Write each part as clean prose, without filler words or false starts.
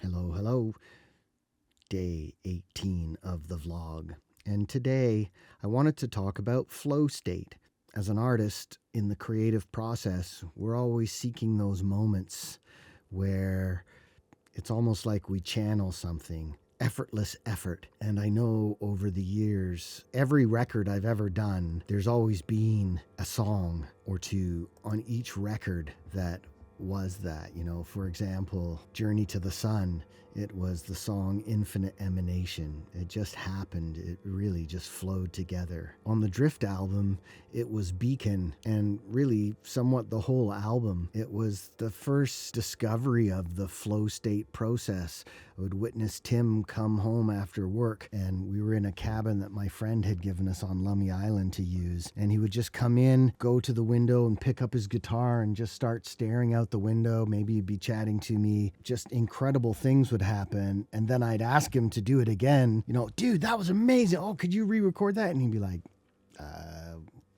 Hello, hello. Day 18 of the vlog. And today I wanted to talk about flow state. As an artist in the creative process, we're always seeking those moments where it's almost like we channel something. Effortless effort. And I know over the years, every record I've ever done, there's always been a song or two on each record that was that. For example, Journey to the Sun, it was the song Infinite Emanation. It just happened. It really just flowed together. On the Drift album, it was Beacon, and really somewhat the whole album. It was the first discovery of the flow state process. I would witness Tim come home after work, and we were in a cabin that my friend had given us on Lummi Island to use, and he would just come in, go to the window and pick up his guitar and just start staring out the window. Maybe he'd be chatting to me. Just incredible things would happen, and then I'd ask him to do it again. Dude, that was amazing. Oh, could you re-record that? And he'd be like,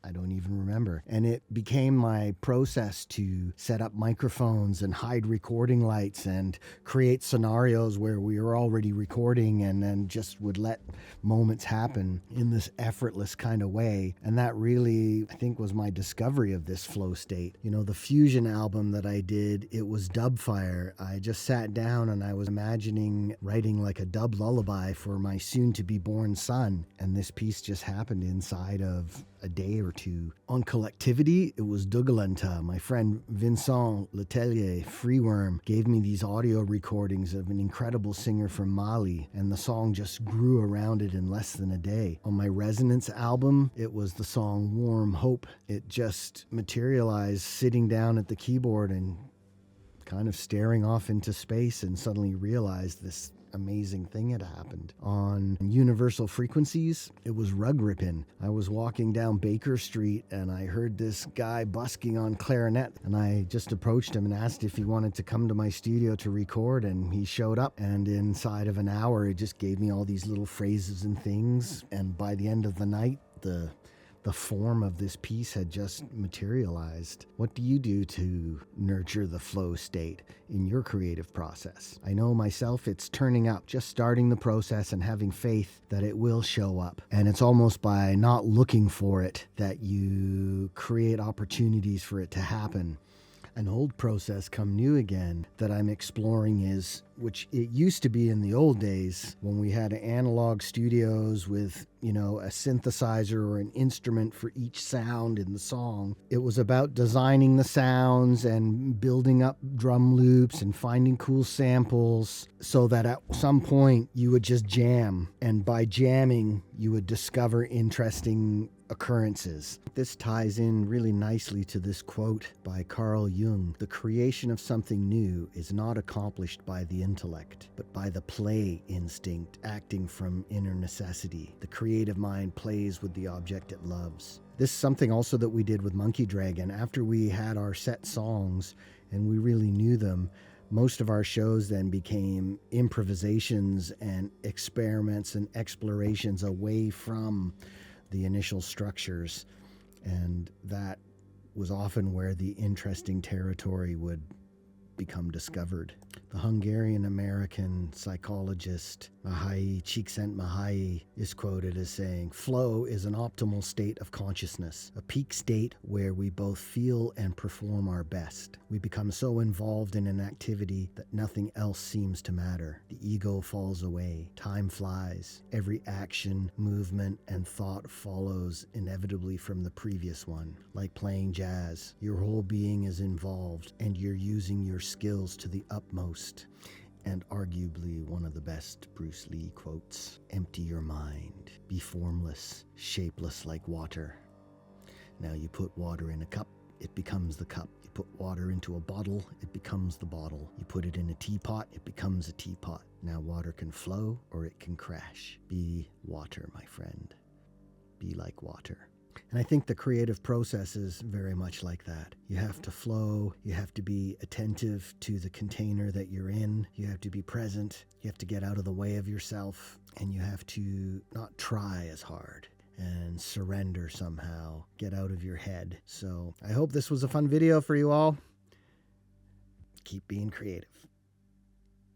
I don't even remember. And it became my process to set up microphones and hide recording lights and create scenarios where we were already recording, and then just would let moments happen in this effortless kind of way. And that really, I think, was my discovery of this flow state. The Fusion album that I did, it was Dubfire. I just sat down and I was imagining writing like a dub lullaby for my soon-to-be born son. And this piece just happened inside of a day or two. On Collectivity, it was Dugalanta. My friend Vincent Letelier, Freeworm, gave me these audio recordings of an incredible singer from Mali, and the song just grew around it in less than a day. On my Resonance album, it was the song Warm Hope. It just materialized sitting down at the keyboard and kind of staring off into space, and suddenly realized this amazing thing had happened. On Universal Frequencies, it was Rug Rippin'. I was walking down Baker Street and I heard this guy busking on clarinet, and I just approached him and asked if he wanted to come to my studio to record, and he showed up, and inside of an hour it just gave me all these little phrases and things, and by the end of the night, the form of this piece had just materialized. What do you do to nurture the flow state in your creative process? I know myself, it's turning up, just starting the process and having faith that it will show up. And it's almost by not looking for it that you create opportunities for it to happen. An old process come new again that I'm exploring is, which it used to be in the old days when we had analog studios with, a synthesizer or an instrument for each sound in the song. It was about designing the sounds and building up drum loops and finding cool samples so that at some point you would just jam. And by jamming, you would discover interesting occurrences. This ties in really nicely to this quote by Carl Jung: "The creation of something new is not accomplished by the intellect, but by the play instinct acting from inner necessity. The creative mind plays with the object it loves." This is something also that we did with Monkey Dragon. After we had our set songs and we really knew them, most of our shows then became improvisations and experiments and explorations away from the initial structures, and that was often where the interesting territory would become discovered. The Hungarian-American psychologist Mahai Csikszentmihalyi is quoted as saying, "Flow is an optimal state of consciousness, a peak state where we both feel and perform our best. We become so involved in an activity that nothing else seems to matter. The ego falls away. Time flies. Every action, movement, and thought follows inevitably from the previous one. Like playing jazz, your whole being is involved, and you're using your skills to the utmost." And arguably one of the best Bruce Lee quotes: "Empty your mind. Be formless, shapeless like water. Now you put water in a cup, it becomes the cup. You put water into a bottle, it becomes the bottle. You put it in a teapot, it becomes a teapot. Now water can flow or it can crash. Be water, my friend. Be like water." And I think the creative process is very much like that. You have to flow, you have to be attentive to the container that you're in, you have to be present, you have to get out of the way of yourself, and you have to not try as hard and surrender somehow, get out of your head. So I hope this was a fun video for you all. Keep being creative.